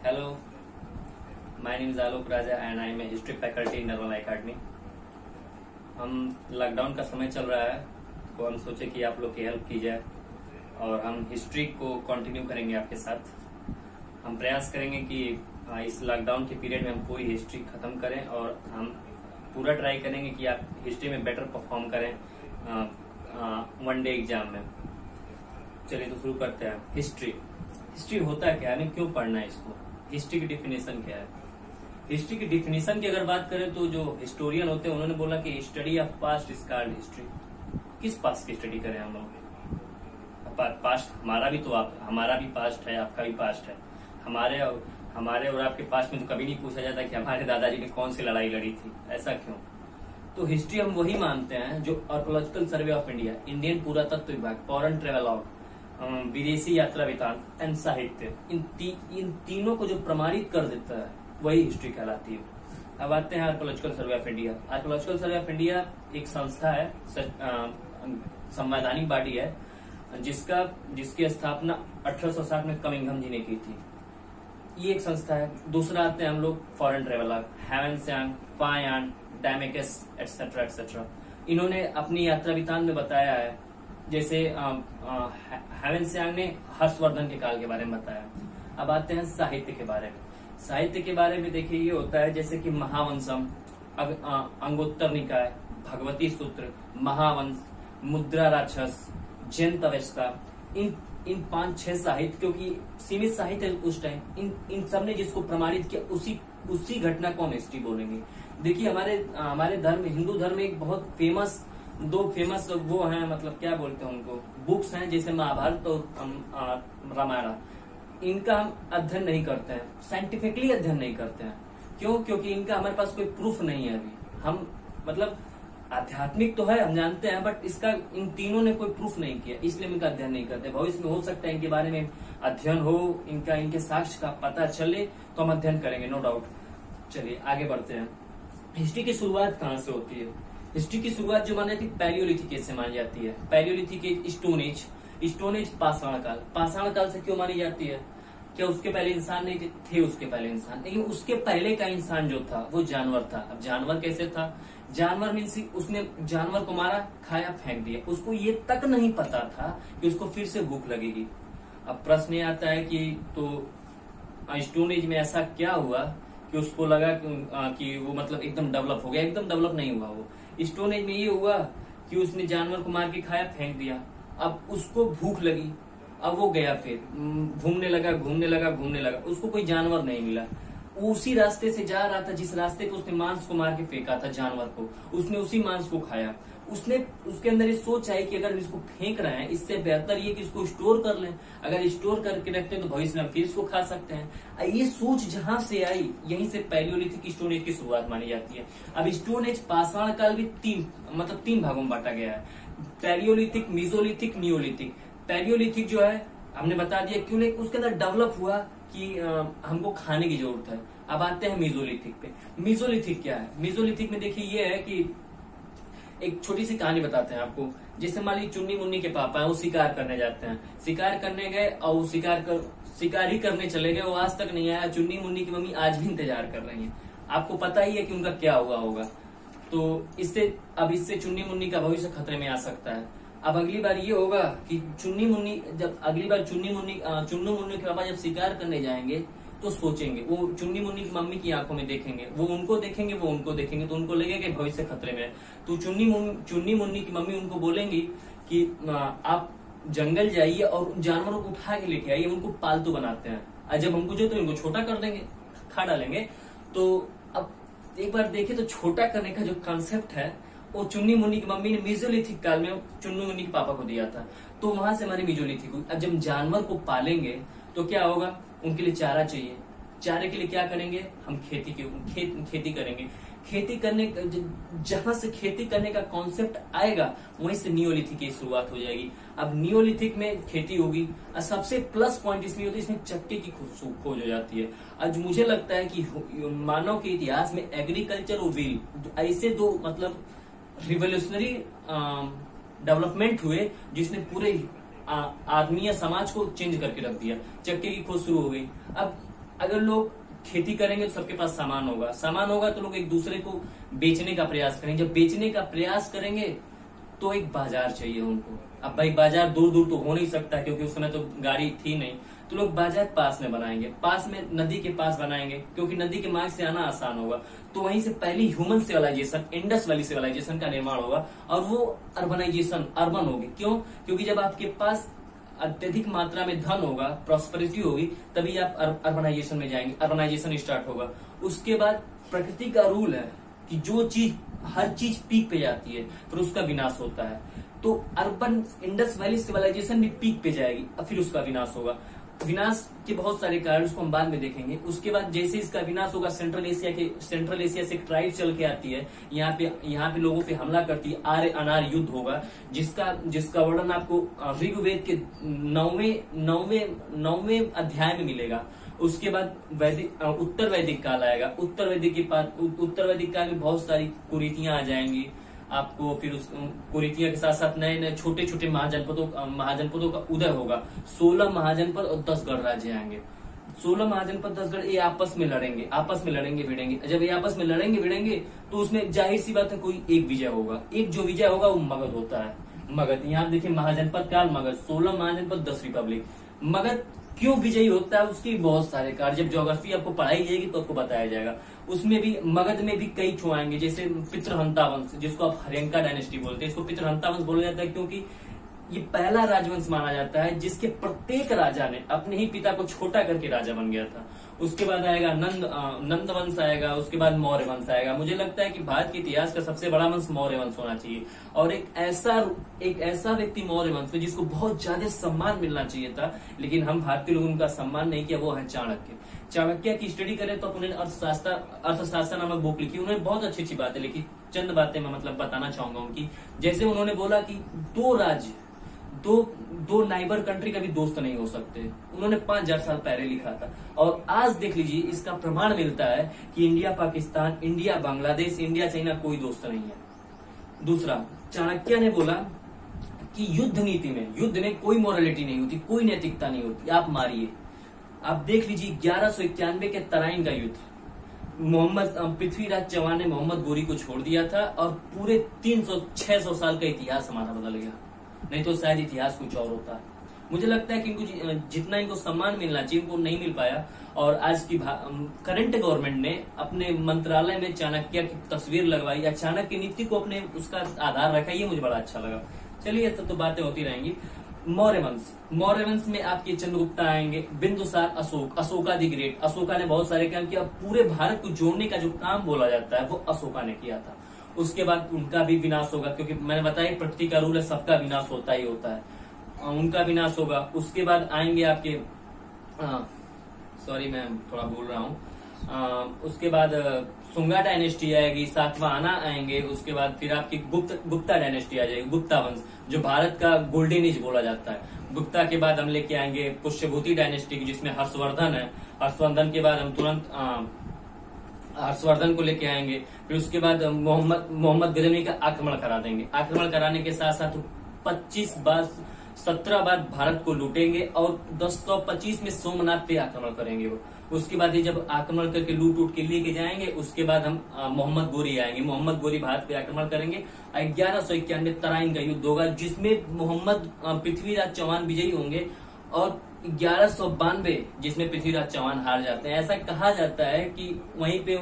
Hello, my name is Alok Raja and I am a history faculty in Nirmala Academy. हम lockdown का समय चल रहा है तो हम सोचे कि आप लोग की हेल्प की जाए और हम हिस्ट्री को कंटिन्यू करेंगे आपके साथ। हम प्रयास करेंगे कि इस लॉकडाउन के पीरियड में हम पूरी हिस्ट्री खत्म करें और हम पूरा ट्राई करेंगे कि आप हिस्ट्री में बेटर परफॉर्म करें वन डे एग्जाम में। चलिए तो शुरू करते हैं। हिस्ट्री होता क्या है, हमें क्यों पढ़ना है इसको, हिस्ट्री की डिफिनेशन क्या है। हिस्ट्री की डिफिनेशन की अगर बात करें तो जो हिस्टोरियन होते हैं उन्होंने बोला कि study of past is called history. किस पास्ट की स्टडी करें हम लोग? पास्ट हमारा भी पास्ट है, आपका भी पास्ट है। हमारे और आपके पास्ट में तो कभी नहीं पूछा जाता कि हमारे दादाजी ने कौन सी लड़ाई लड़ी थी, ऐसा क्यों? तो हिस्ट्री हम वही मानते हैं जो archaeological survey of India, Indian पुरातत्व विभाग, फॉरेन ट्रेवल आउट, विदेशी यात्रा वृतांत एंड साहित्य, इन तीनों को जो प्रमाणित कर देता है वही हिस्ट्री कहलाती है। अब आते हैं archaeological survey of India. Archaeological survey of India एक संस्था है, संवैधानिक बॉडी है, जिसकी स्थापना 1860 में कमिंघम जी ने की थी। ये एक संस्था है। दूसरा आते हैं हम लोग foreign traveller, Hiuen Tsang, Fa Hien, Deimachus et cetera et cetera. इन्होंने अपनी यात्रा वृतांत में बताया है, जैसे हेवेनसांग ने हर्षवर्धन के काल के बारे में बताया। अब आते हैं साहित्य के बारे में। साहित्य के बारे में देखिए ये होता है जैसे कि महावंशम, अंगोत्तर निकाय, भगवती सूत्र, महावंश, मुद्रा राक्षस, जैन अवस्था, इन 5-6 साहित्य, क्योंकि सीमित साहित्य उस टाइम, इन सब ने जिसको प्रमाणित किया उसी घटना को हम हिस्ट्री बोलेंगे। देखिए हमारे धर्म, हिंदू धर्म में एक बहुत दो फेमस वो हैं, मतलब क्या बोलते हैं उनको, बुक्स हैं, जैसे महाभारत और रामायण। इनका हम अध्ययन नहीं करते हैं, साइंटिफिकली अध्ययन नहीं करते हैं। क्यों? क्योंकि इनका हमारे पास कोई प्रूफ नहीं है अभी। हम मतलब आध्यात्मिक तो है, हम जानते हैं, बट इसका इन तीनों ने कोई प्रूफ नहीं किया, इसलिए हम इनका अध्ययन नहीं करते। भविष्य में हो सकता है इनके बारे में अध्ययन हो, इनके साक्ष्य का पता चले तो हम अध्ययन करेंगे, नो डाउट। चलिए आगे बढ़ते हैं। हिस्ट्री की शुरुआत कहाँ से होती है? हिस्ट्री की शुरुआत जो मानी जाती है पैलियोलिथिक एज से मानी जाती है। पैलियोलिथिक एज, स्टोन एज पाषाण काल से क्यों मानी जाती है? क्या उसके पहले इंसान नहीं थे? उसके पहले इंसान, लेकिन उसके पहले का इंसान जो था वो जानवर था। अब जानवर कैसे था? जानवर मीन्स उसने जानवर को मारा, खाया, फेंक दिया। उसको ये तक नहीं पता था कि उसको फिर से भूख लगेगी। अब प्रश्न ये आता है कि तो स्टोन एज में ऐसा क्या हुआ कि उसको लगा कि वो मतलब एकदम डेवलप हो गया? एकदम डेवलप नहीं हुआ वो। स्टोन एज में ये हुआ कि उसने जानवर को मार के खाया, फेंक दिया। अब उसको भूख लगी, अब वो गया, फिर घूमने लगा, उसको कोई जानवर नहीं मिला। उसी रास्ते से जा रहा था जिस रास्ते पे उसने मांस को मार के फेंका था जानवर को, उसने उसी मांस को खाया। उसके अंदर ये सोच आई कि अगर हम इसको फेंक रहे हैं, इससे बेहतर ये कि इसको स्टोर कर लें। अगर स्टोर करके रखते हैं तो भविष्य में फिर इसको खा सकते हैं। ये सोच जहां से आई, यहीं से पैलियोलिथिक स्टोन एज की शुरुआत मानी जाती है। अब स्टोन एज, पाषाण काल भी तीन भागों में बांटा गया है, पैलियोलिथिक, मीजोलिथिक, नियोलिथिक। पैलियोलिथिक जो है हमने बता दिया क्यों, लेकिन उसके अंदर डेवलप हुआ कि हमको खाने की जरूरत है। अब आते हैं मीजोलिथिक पे। मीजोलिथिक क्या है? मीजोलिथिक में देखिए ये है कि एक छोटी सी कहानी बताते हैं आपको। जैसे मान लीजिए चुन्नी मुन्नी के पापा है, वो शिकार करने जाते हैं, शिकार करने गए और वो शिकार ही करने चले गए, वो आज तक नहीं आया। चुन्नी मुन्नी की मम्मी आज भी इंतजार कर रही है। आपको पता ही है कि उनका क्या हुआ होगा। तो इससे चुन्नी मुन्नी का भविष्य खतरे में आ सकता है। अब अगली बार ये होगा कि चुन्नी मुन्नी के पापा जब शिकार करने जाएंगे तो सोचेंगे, वो चुन्नी मुन्नी की मम्मी की आंखों में देखेंगे, वो उनको देखेंगे, तो उनको लगेगा कि भविष्य खतरे में है। तो चुन्नी मुन्नी की मम्मी उनको बोलेंगी कि आप जंगल जाइए और जानवरों को उठा के लेके आइए, उनको पालतू बनाते हैं, और जब हमको जो तो इनको छोटा कर देंगे, खा डालेंगे। तो अब एक बार देखे तो छोटा करने का जो कॉन्सेप्ट है वो चुन्नी मुन्नी की मम्मी ने मीजोलिथिक काल में चुन्नी मुन्नी के पापा को दिया था। तो वहां से हमारी मीजोलिथिक हुई। अब जब जानवर को पालेंगे तो क्या होगा? उनके लिए चारा चाहिए। चारे के लिए क्या करेंगे? हम खेती करेंगे। खेती करने, जहां से खेती करने का कॉन्सेप्ट आएगा वहीं से नियोलिथिक की शुरुआत हो जाएगी। अब नियोलिथिक में खेती होगी। और सबसे प्लस पॉइंट इसलिए होता है, इसमें चक्के की खोज हो जाती है। आज मुझे लगता है कि मानव के इतिहास में एग्रीकल्चर और व्हील, ऐसे दो मतलब रिवोल्यूशनरी डेवलपमेंट हुए जिसने पूरे आदमी या समाज को चेंज करके रख दिया। चक्के की खोज शुरू हो गई। अब अगर लोग खेती करेंगे तो सबके पास सामान होगा, सामान होगा तो लोग एक दूसरे को बेचने का प्रयास करेंगे, जब बेचने का प्रयास करेंगे तो एक बाजार चाहिए उनको। अब भाई बाजार दूर दूर तो हो नहीं सकता क्योंकि उस समय तो गाड़ी थी नहीं, तो लोग बाजार पास में बनाएंगे, पास में नदी के पास बनाएंगे क्योंकि नदी के मार्ग से आना आसान होगा। तो वहीं से पहली human civilization, Indus valley civilization का निर्माण होगा और वो अर्बनाइजेशन, अर्बन होगी। क्यों? क्योंकि जब आपके पास अत्यधिक मात्रा में धन होगा, प्रॉस्पेरिटी होगी, तभी आप अर्बनाइजेशन में जाएंगे, अर्बनाइजेशन स्टार्ट होगा। उसके बाद प्रकृति का रूल है कि जो चीज, हर चीज पीक पे जाती है फिर उसका विनाश होता है। तो अर्बन इंडस वैली सिविलाइजेशन भी पीक पे जाएगी, अब फिर उसका विनाश होगा। विनाश के बहुत सारे कारण, उसको हम बाद में देखेंगे। उसके बाद जैसे इसका विनाश होगा, सेंट्रल एशिया से एक ट्राइब चल के आती है, यहाँ पे लोगों पे हमला करती है, आर्य अनार्य युद्ध होगा, जिसका वर्णन आपको ऋग्वेद के 9वें अध्याय में मिलेगा। उसके बाद उत्तर वैदिक काल आएगा, उत्तर वैदिक काल में बहुत सारी कुरीतियां आ जाएंगी आपको। फिर उस कुरीतियों के साथ साथ नए नए छोटे छोटे महाजनपदों का उदय होगा। 16 महाजनपद और 10 गणराज्य आएंगे। 16 महाजनपद 10 गण, ये आपस में लड़ेंगे भिड़ेंगे। जब ये आपस में लड़ेंगे भिड़ेंगे तो उसमें जाहिर सी बात है कोई एक विजय होगा। एक जो विजय होगा वो मगध होता है। मगध, यहाँ देखिए महाजनपद काल मगध, 16 महाजनपद 10 रिपब्लिक। मगध क्यों विजयी होता है उसके बहुत सारे कार्य, जब ज्योग्राफी आपको पढ़ाई जाएगी तो आपको बताया जाएगा। उसमें भी मगध में भी कई छो आएंगे, जैसे पितृहंता वंश, जिसको आप हर्यंका डायनेस्टी बोलते हैं। इसको पितृहंता वंश बोला जाता है क्योंकि ये पहला राजवंश माना जाता है जिसके प्रत्येक राजा ने अपने ही पिता को छोटा करके राजा बन गया था। उसके बाद आएगा नंद वंश आएगा, उसके बाद मौर्य वंश आएगा। मुझे लगता है कि भारत के इतिहास का सबसे बड़ा वंश मौर्य वंश होना चाहिए, और एक ऐसा व्यक्ति मौर्य वंश में जिसको बहुत ज्यादा सम्मान मिलना चाहिए था, लेकिन हम भारतीय लोगों उनका सम्मान नहीं किया, वो है चाणक्य। चाणक्य की स्टडी करें तो उन्होंने अर्थशास्त्र नामक बुक लिखी। उन्होंने बहुत अच्छी अच्छी बातें लिखी, चंद बातें मैं मतलब बताना चाहूंगा उनकी। जैसे उन्होंने बोला कि दो राज्य, दो नाइबर कंट्री कभी दोस्त नहीं हो सकते। उन्होंने 5000 साल पहले लिखा था, और आज देख लीजिए इसका प्रमाण मिलता है कि India Pakistan, India Bangladesh, India China कोई दोस्त नहीं है। दूसरा, चाणक्य ने बोला कि युद्ध में कोई मोरालिटी नहीं होती, कोई नैतिकता नहीं होती, आप मारिए। आप देख लीजिए 1191 के तराइन का युद्ध, पृथ्वीराज चौहान ने मोहम्मद गोरी को छोड़ दिया था, और पूरे 600 साल का इतिहास हमारा बदल गया। नहीं तो शायद इतिहास कुछ और होता है। मुझे लगता है कि इनको जितना इनको सम्मान मिलना चाहिए उनको नहीं मिल पाया। और आज की करंट गवर्नमेंट ने अपने मंत्रालय में चाणक्य की तस्वीर लगवाई, या चाणक्य नीति को अपने उसका आधार रखा, ये मुझे बड़ा अच्छा लगा। चलिए, ये सब तो बातें होती रहेंगी। मौर्य वंश में आपके चंद्रगुप्ता आएंगे, बिंदुसार, अशोका द ग्रेट। अशोका ने बहुत सारे काम किया, पूरे भारत को जोड़ने का जो काम बोला जाता है वो अशोका ने किया था। उसके बाद उनका भी विनाश होगा, क्योंकि मैंने बताया प्रकृति का रूल है, सबका विनाश होता ही होता है। उनका विनाश होगा। उसके बाद आएंगे आपके, सॉरी मैं थोड़ा बोल रहा हूँ, उसके बाद सुंगा डायनेस्टी आएगी, सातवाहना आएंगे। उसके बाद फिर आपकी गुप्ता डायनेस्टी आ जाएगी, गुप्ता वंश, जो भारत का गोल्डन एज बोला जाता है। गुप्ता के बाद हम लेके आएंगे पुष्यभूति डायनेस्टी, जिसमें हर्षवर्धन है। हर्षवर्धन के बाद हम तुरंत हर्षवर्धन को लेके आएंगे। फिर उसके बाद मोहम्मद गजनवी का आक्रमण करा देंगे। आक्रमण कराने के साथ साथ 17 बार भारत को लूटेंगे, और 1025 में सोमनाथ पे आक्रमण करेंगे वो। उसके बाद ये जब आक्रमण करके लूट के लेके जाएंगे, उसके बाद हम मोहम्मद गोरी आएंगे। मोहम्मद गोरी भारत पे आक्रमण करेंगे। 1191 तराइन का युद्ध होगा, जिसमें पृथ्वीराज चौहान विजयी होंगे, और 1192 जिसमें पृथ्वीराज चौहान हार जाते हैं। ऐसा कहा जाता है कि वहीं पे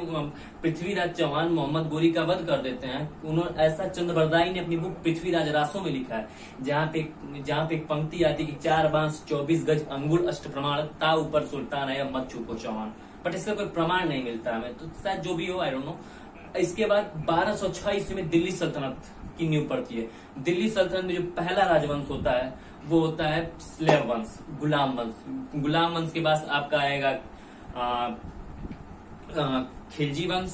पृथ्वीराज चौहान मोहम्मद गोरी का वध कर देते हैं। उन्होंने ऐसा चंद्रबरदाई ने अपनी बुक पृथ्वीराज रासों में लिखा है, जहाँ पे एक पंक्ति आती है कि 4 बांस 24 गज अंगुल अष्ट प्रमाण, ता ऊपर सुल्तान है, अब मत छूको चौहान। बट इसका कोई प्रमाण नहीं मिलता हमें, तो शायद जो भी हो, आई डोंट नो। इसके बाद 1206 ईस्वी में दिल्ली सल्तनत की नींव पड़ती है। दिल्ली सल्तनत में जो पहला राजवंश होता है वो होता है स्लेव वंश, गुलाम वंश। गुलाम वंश के बाद आपका आएगा खिलजी वंश,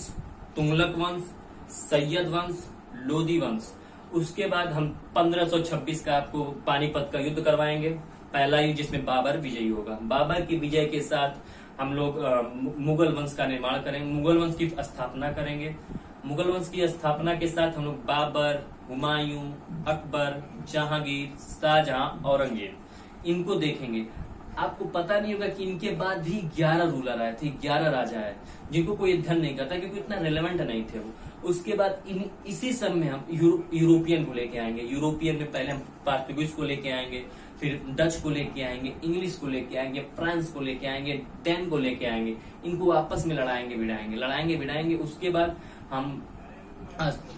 तुगलक वंश, सैयद वंश, लोदी वंश। उसके बाद हम 1526 का आपको पानीपत का युद्ध करवाएंगे, पहला युद्ध जिसमें बाबर विजयी होगा। बाबर की विजय के साथ हम लोग मुगल वंश का निर्माण करेंगे, मुगल वंश की स्थापना करेंगे। मुगल वंश की स्थापना के साथ हम लोग बाबर, हुमायूं, अकबर, जहांगीर, शाहजहां, औरंगजेब, इनको देखेंगे। आपको पता नहीं होगा कि इनके बाद भी 11 रूलर आए थे, 11 राजा आए, जिनको कोई अध्ययन नहीं करता क्योंकि इतना रिलेवेंट नहीं थे वो। उसके बाद इसी सब में हम यूरोपियन को लेके आएंगे। यूरोपियन में पहले हम पोर्तुगीज को लेके आएंगे, फिर डच को लेके आएंगे, इंग्लिश को लेके आएंगे, फ्रांस को लेके आएंगे, डेन को लेके आएंगे। इनको आपस में लड़ाएंगे भिड़ाएंगे। उसके बाद हम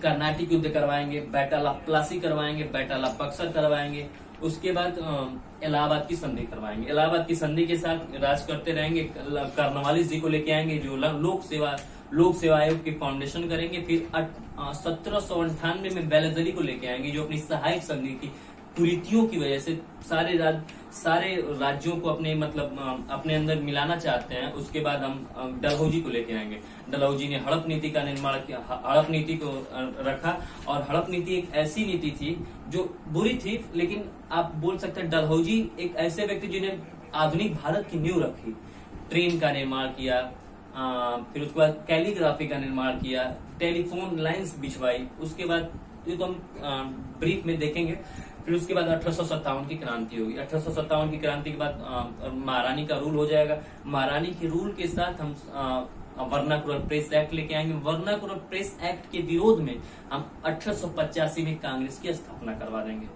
कर्नाटिक युद्ध करवाएंगे, बैटल ऑफ प्लासी करवाएंगे, बैटल ऑफ बक्सर करवाएंगे। उसके बाद इलाहाबाद की संधि करवाएंगे। इलाहाबाद की संधि के साथ राज करते रहेंगे। कर्नवालिस जी को लेके आएंगे जो लोक सेवा आयोग की फाउंडेशन करेंगे। फिर 1798 में बेलेजरी को लेके आएंगे जो अपनी सहायक संधि की कुरीतियों की वजह से सारे राज्यों को अपने अंदर मिलाना चाहते हैं। उसके बाद हम डलहौजी को लेके आएंगे। डलहौजी ने हड़प नीति का निर्माण किया, हड़प नीति को रखा। और हड़प नीति एक ऐसी नीति थी जो बुरी थी, लेकिन आप बोल सकते हैं डलहौजी एक ऐसे व्यक्ति जिन्हें आधुनिक भारत की नींव रखी। ट्रेन का निर्माण किया, फिर उसके बाद कैलीग्राफी का निर्माण किया, टेलीफोन लाइंस बिछवाई। उसके बाद ये तो हम ब्रीफ में देखेंगे। फिर उसके बाद 1857 की क्रांति होगी। 1857 की क्रांति के बाद महारानी का रूल हो जाएगा। महारानी के रूल के साथ हम वर्नाकुलर प्रेस एक्ट लेके आएंगे। वर्नाकुलर प्रेस एक्ट के विरोध में हम 1885 में कांग्रेस की स्थापना करवा देंगे।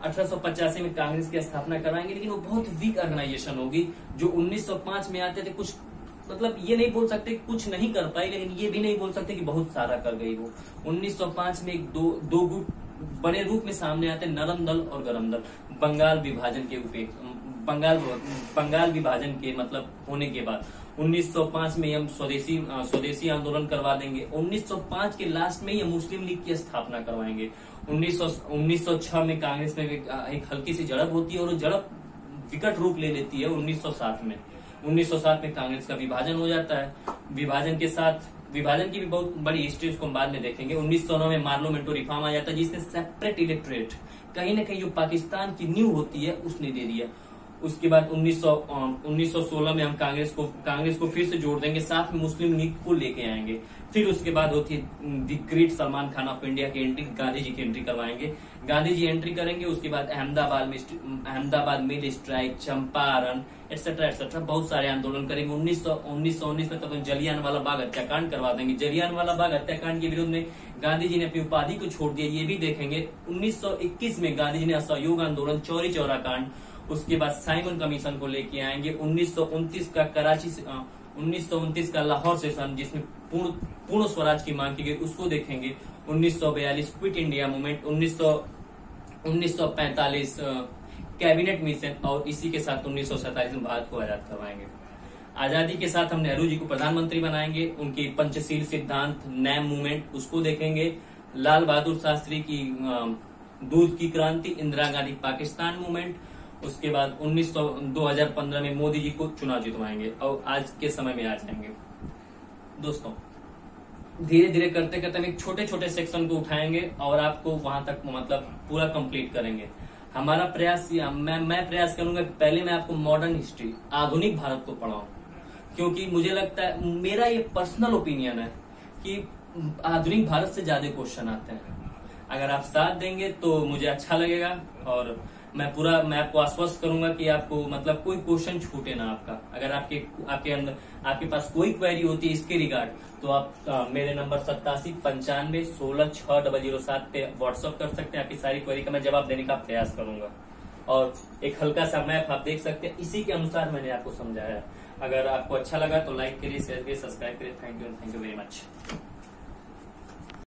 1885 में कांग्रेस की स्थापना करवाएंगे, लेकिन वो बहुत वीक ऑर्गेनाइजेशन होगी। जो 1905 में आते थे, कुछ ये नहीं बोल सकते कुछ नहीं कर पाई, लेकिन ये भी नहीं बोल सकते कि बहुत सारा कर गई वो। 1905 में दो गुट बड़े रूप में सामने आते हैं, नरम दल और गरम दल। बंगाल विभाजन के होने के बाद 1905 में हम स्वदेशी आंदोलन करवा देंगे। 1905 के लास्ट में ही हम मुस्लिम लीग की स्थापना करवाएंगे। 1906 में कांग्रेस में एक हल्की सी झड़प होती है और वो झड़प विकट रूप ले लेती है 1907 में। 1907 में कांग्रेस का विभाजन हो जाता है। विभाजन की भी बहुत बड़ी हिस्ट्री उसको हम बाद में देखेंगे। 1909 में मार्लोमेंटो रिफॉर्म आ जाता है जिसने सेपरेट इलेक्टोरेट कहीं न कहीं जो पाकिस्तान की नींव होती है उसने दे दिया। उसके बाद 1916 में हम कांग्रेस को फिर से जोड़ देंगे, साथ में मुस्लिम लीग को लेके आएंगे। फिर उसके बाद होती है the great Salman Khan of India की एंट्री, गांधी जी की एंट्री करवाएंगे। गांधी जी एंट्री करेंगे। उसके बाद अहमदाबाद मिल स्ट्राइक, चंपारण एक्सेट्रा बहुत सारे आंदोलन करेंगे। 1919 में तब जलियांवाला बाग हत्याकांड करवा देंगे। जलियांवाला बाग हत्याकांड के विरोध में गांधी जी ने अपनी उपाधि को छोड़ दिया, ये भी देखेंगे। 1921 में गांधी जी ने असहयोग आंदोलन, चौरी चौरा कांड, उसके बाद साइमन कमीशन को लेके आएंगे। 1929 का लाहौर सेशन जिसमें पूर्ण स्वराज की मांग की गई, उसको देखेंगे। 1942 quit India movement, 1945 cabinet mission, और इसी के साथ 1947 में भारत को आजाद करवाएंगे। आजादी के साथ हम नेहरू जी को प्रधानमंत्री बनाएंगे। उनकी पंचशील सिद्धांत, नैम मूवमेंट, उसको देखेंगे। लाल बहादुर शास्त्री की दूध की क्रांति, इंदिरा गांधी पाकिस्तान मूवमेंट। उसके बाद 2015 में मोदी जी को चुनाव जितवाएंगे और आज के समय में आ जाएंगे। दोस्तों, धीरे धीरे करते करते हम एक छोटे छोटे सेक्शन को उठाएंगे और आपको वहां तक पूरा कंप्लीट करेंगे। हमारा प्रयास मैं प्रयास करूंगा कि पहले मैं आपको मॉडर्न हिस्ट्री, आधुनिक भारत को पढ़ाऊं, क्योंकि मुझे लगता है, मेरा ये पर्सनल ओपिनियन है कि आधुनिक भारत से ज्यादा क्वेश्चन आते हैं। अगर आप साथ देंगे तो मुझे अच्छा लगेगा और मैं आपको आश्वस्त करूंगा कि आपको कोई क्वेश्चन छूटे ना आपका। अगर आपके पास कोई क्वेरी होती है इसके रिगार्ड, तो आप मेरे नंबर 8795166007 पे व्हाट्सअप कर सकते हैं। आपकी सारी क्वेरी का मैं जवाब देने का प्रयास करूंगा। और एक हल्का सा मैप आप देख सकते हैं, इसी के अनुसार मैंने आपको समझाया। अगर आपको अच्छा लगा तो लाइक करिए, शेयर करिए, सब्सक्राइब करिए। Thank you very much.